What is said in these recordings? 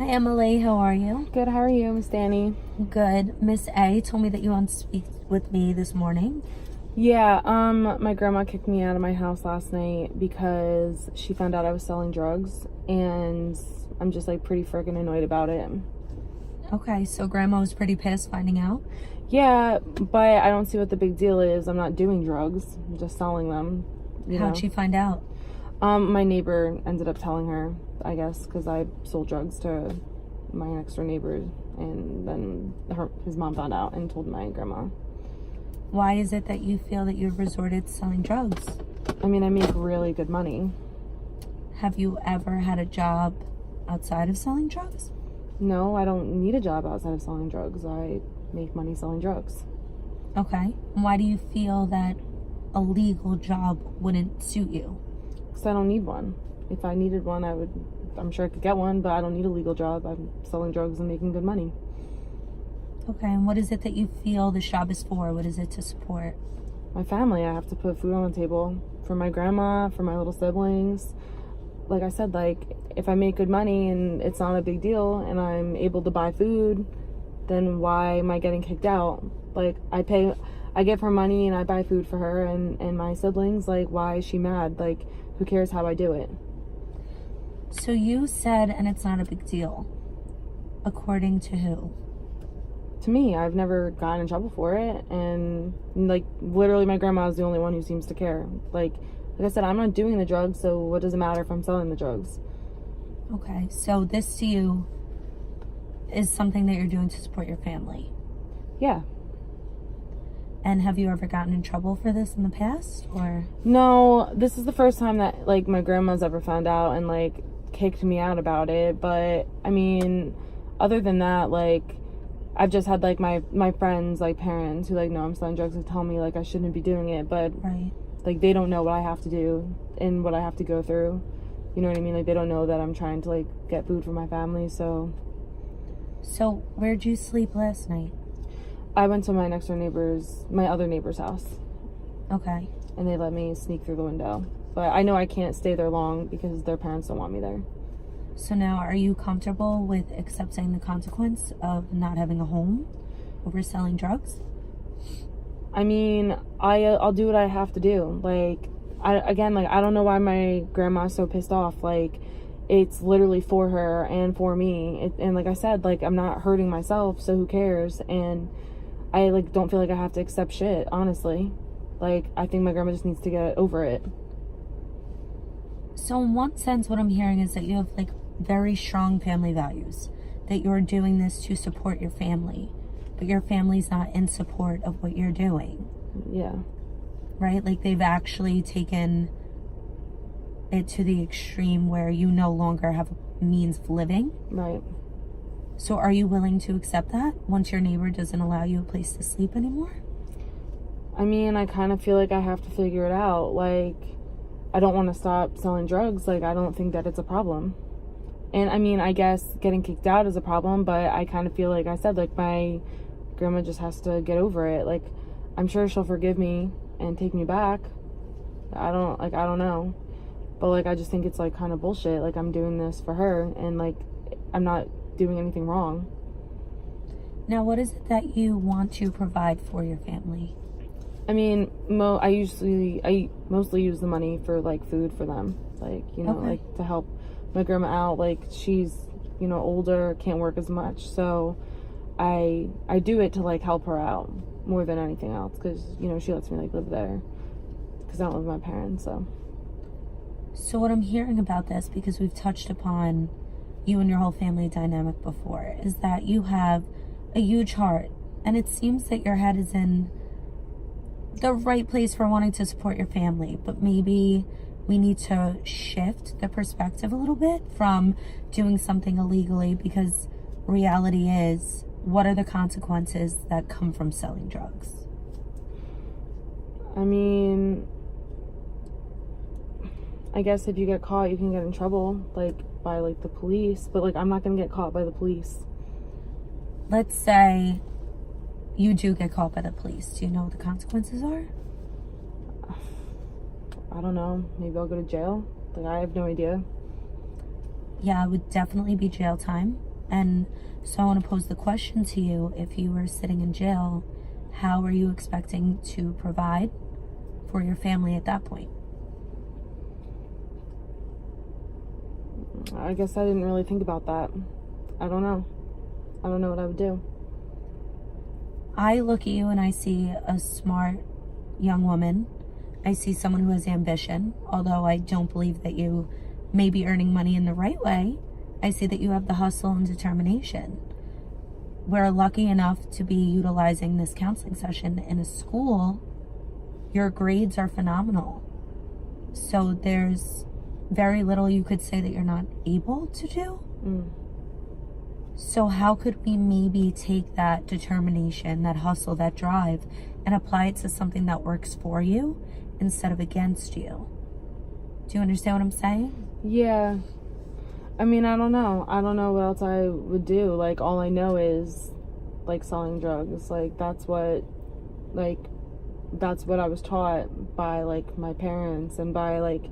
Hi Emily, how are you? Good, how are you, Miss Danny? Good. Miss A told me that you want to speak with me this morning. Yeah, my grandma kicked me out of my house last night because she found out I was selling drugs, and I'm just like pretty freaking annoyed about it. Okay, so grandma was pretty pissed finding out. Yeah, but I don't see what the big deal is. I'm not doing drugs, I'm just selling them. How'd she find out? My neighbor ended up telling her, I guess, because I sold drugs to my next door neighbor, and then his mom found out and told my grandma. Why is it that you feel that you've resorted to selling drugs? I mean, I make really good money. Have you ever had a job outside of selling drugs? No, I don't need a job outside of selling drugs. I make money selling drugs. Okay. Why do you feel that a legal job wouldn't suit you? Because I don't need one. If I needed one, I'm sure I could get one, but I don't need a legal job. I'm selling drugs and making good money. Okay, and what is it that you feel this job is for? What is it to support? My family. I have to put food on the table for my grandma, for my little siblings. Like I said, if I make good money and it's not a big deal and I'm able to buy food, then why am I getting kicked out? I give her money and I buy food for her and my siblings. Why is she mad? Who cares how I do it? So you said, and it's not a big deal. According to who? To me, I've never gotten in trouble for it, and literally my grandma is the only one who seems to care. Like I said, I'm not doing the drugs, so what does it matter if I'm selling the drugs? Okay, so this to you is something that you're doing to support your family. Yeah. And have you ever gotten in trouble for this in the past, or? No, this is the first time that my grandma's ever found out and kicked me out about it. But I mean, other than that, I've just had my friends, parents who know I'm selling drugs, and tell me I shouldn't be doing it, but right. They don't know what I have to do and what I have to go through. You know what I mean? They don't know that I'm trying to get food for my family. So where'd you sleep last night? I went to my other neighbor's house. Okay. And they let me sneak through the window, but I know I can't stay there long because their parents don't want me there. So now, are you comfortable with accepting the consequence of not having a home over selling drugs? I mean, I'll do what I have to do. I don't know why my grandma's so pissed off. It's literally for her and for me. And like I said, I'm not hurting myself, so who cares? And I don't feel like I have to accept shit, honestly. I think my grandma just needs to get over it. So in one sense, what I'm hearing is that you have very strong family values, that you're doing this to support your family, but your family's not in support of what you're doing. Yeah. Right? They've actually taken it to the extreme where you no longer have a means of living. Right. So are you willing to accept that once your neighbor doesn't allow you a place to sleep anymore? I mean, I kind of feel like I have to figure it out. I don't want to stop selling drugs. I don't think that it's a problem. And I mean, I guess getting kicked out is a problem, but I kind of feel like I said, my grandma just has to get over it. I'm sure she'll forgive me and take me back. I don't know. But I just think it's kind of bullshit. I'm doing this for her and I'm not doing anything wrong. Now, what is it that you want to provide for your family? I mean, I mostly use the money for food for them, okay. To help my grandma out. She's older, can't work as much, so I do it to help her out more than anything else, because she lets me live there because I don't live with my parents. So what I'm hearing about this, because we've touched upon you and your whole family dynamic before, is that you have a huge heart, and it seems that your head is in the right place for wanting to support your family, but maybe we need to shift the perspective a little bit from doing something illegally, because reality is, what are the consequences that come from selling drugs? I mean, I guess if you get caught, you can get in trouble, by the police, but I'm not gonna get caught by the police. Let's say you do get caught by the police. Do you know what the consequences are? I don't know. Maybe I'll go to jail. I have no idea. Yeah, it would definitely be jail time. And so I want to pose the question to you: if you were sitting in jail, how are you expecting to provide for your family at that point? I guess I didn't really think about that. I don't know. I don't know what I would do. I look at you and I see a smart young woman. I see someone who has ambition, although I don't believe that you may be earning money in the right way. I see that you have the hustle and determination. We're lucky enough to be utilizing this counseling session in a school. Your grades are phenomenal. So there's very little you could say that you're not able to do. So how could we maybe take that determination, that hustle, that drive, and apply it to something that works for you instead of against you? Do you understand what I'm saying? Yeah. I mean, I don't know. I don't know what else I would do. Like, all I know is, like, selling drugs. Like, that's what I was taught by, like, my parents and by, like,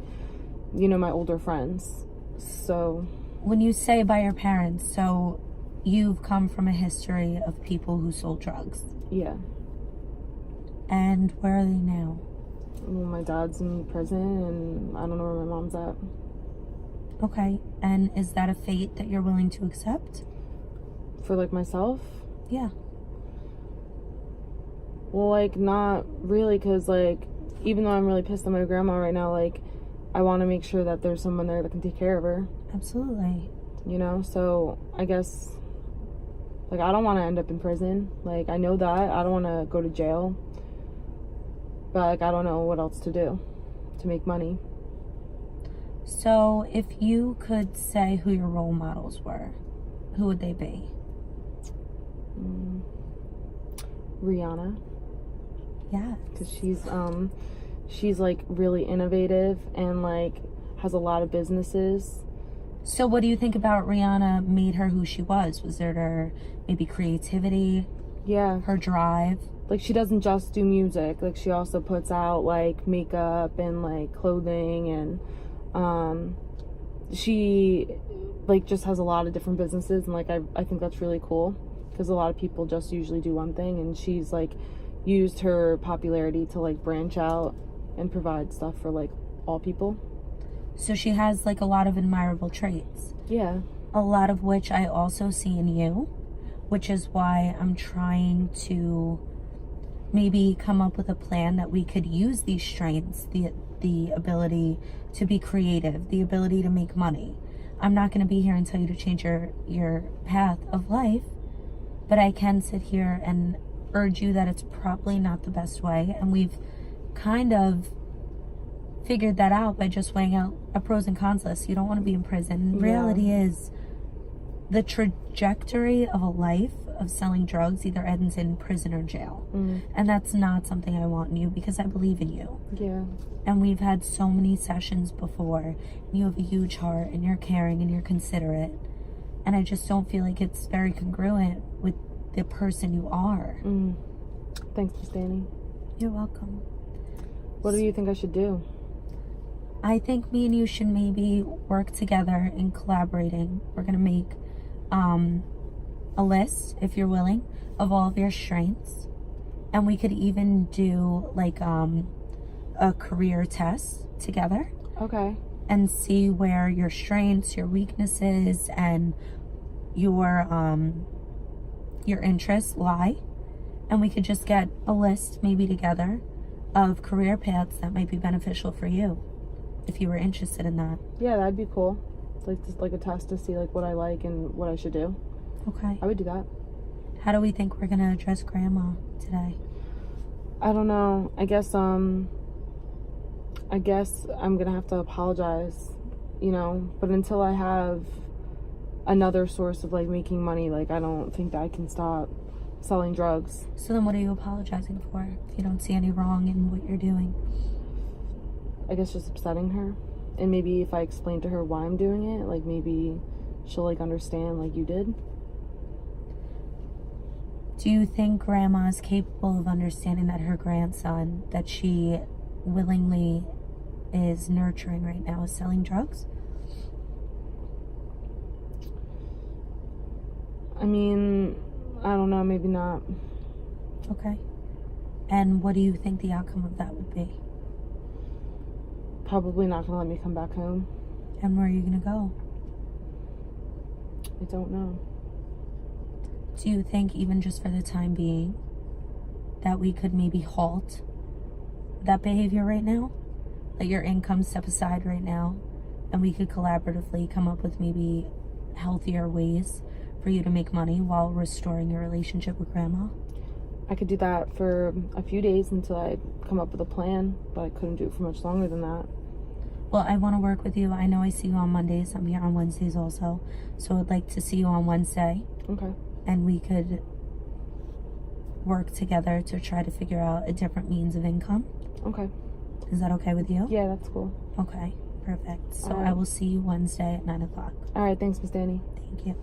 you know, my older friends. So... When you say by your parents, so you've come from a history of people who sold drugs. Yeah. And where are they now? Well, my dad's in prison, and I don't know where my mom's at. Okay. And is that a fate that you're willing to accept? For, like, myself? Yeah. Well, like, not really, because, like, even though I'm really pissed at my grandma right now, like, I want to make sure that there's someone there that can take care of her. Absolutely. You know, so I guess, like, I don't want to end up in prison. Like, I know that. I don't want to go to jail. But, like, I don't know what else to do to make money. So if you could say who your role models were, who would they be? Rihanna. Yeah. Because she's, like, really innovative and, like, has a lot of businesses. So what do you think about Rihanna made her who she was? Was it her maybe creativity? Yeah. Her drive? Like, she doesn't just do music. Like, she also puts out, like, makeup and, like, clothing, and she, like, just has a lot of different businesses, and, like, I think that's really cool, because a lot of people just usually do one thing, and she's, like, used her popularity to, like, branch out and provide stuff for, like, all people. So she has, like, a lot of admirable traits. Yeah. A lot of which I also see in you, which is why I'm trying to maybe come up with a plan that we could use these strengths, the ability to be creative, the ability to make money. I'm not going to be here and tell you to change your path of life, but I can sit here and urge you that it's probably not the best way, and we've kind of figured that out by just weighing out a pros and cons list. You don't want to be in prison. Yeah. Reality is the trajectory of a life of selling drugs either ends in prison or jail. And that's not something I want in you, because I believe in you. Yeah. And we've had so many sessions before. You have a huge heart, and you're caring, and you're considerate. And I just don't feel like it's very congruent with the person you are. Thanks, Miss Danny. You're welcome. What do you think I should do? I think me and you should maybe work together in collaborating. We're going to make a list, if you're willing, of all of your strengths. And we could even do like a career test together. Okay. And see where your strengths, your weaknesses, and your interests lie. And we could just get a list maybe together of career paths that might be beneficial for you, if you were interested in that. Yeah, that'd be cool. It's like just like a test to see like what I like and what I should do. Okay. I would do that. How do we think we're gonna address Grandma today? I don't know. I guess I'm gonna have to apologize, you know, but until I have another source of like making money, like I don't think that I can stop selling drugs. So then what are you apologizing for if you don't see any wrong in what you're doing? I guess just upsetting her. And maybe if I explain to her why I'm doing it, like maybe she'll like understand like you did. Do you think Grandma is capable of understanding that her grandson, that she willingly is nurturing right now, is selling drugs? I mean, I don't know, maybe not. Okay. And what do you think the outcome of that would be? Probably not gonna let me come back home. And where are you gonna go? I don't know. Do you think, even just for the time being, that we could maybe halt that behavior right now? Let your income step aside right now, and we could collaboratively come up with maybe healthier ways for you to make money while restoring your relationship with grandma? I could do that for a few days until I come up with a plan, but I couldn't do it for much longer than that. Well, I want to work with you. I know I see you on Mondays. I'm here on Wednesdays also. So I'd like to see you on Wednesday. Okay. And we could work together to try to figure out a different means of income. Okay. Is that okay with you? Yeah, that's cool. Okay, perfect. So All right. I will see you Wednesday at 9 o'clock. All right, thanks, Miss Danny. Thank you.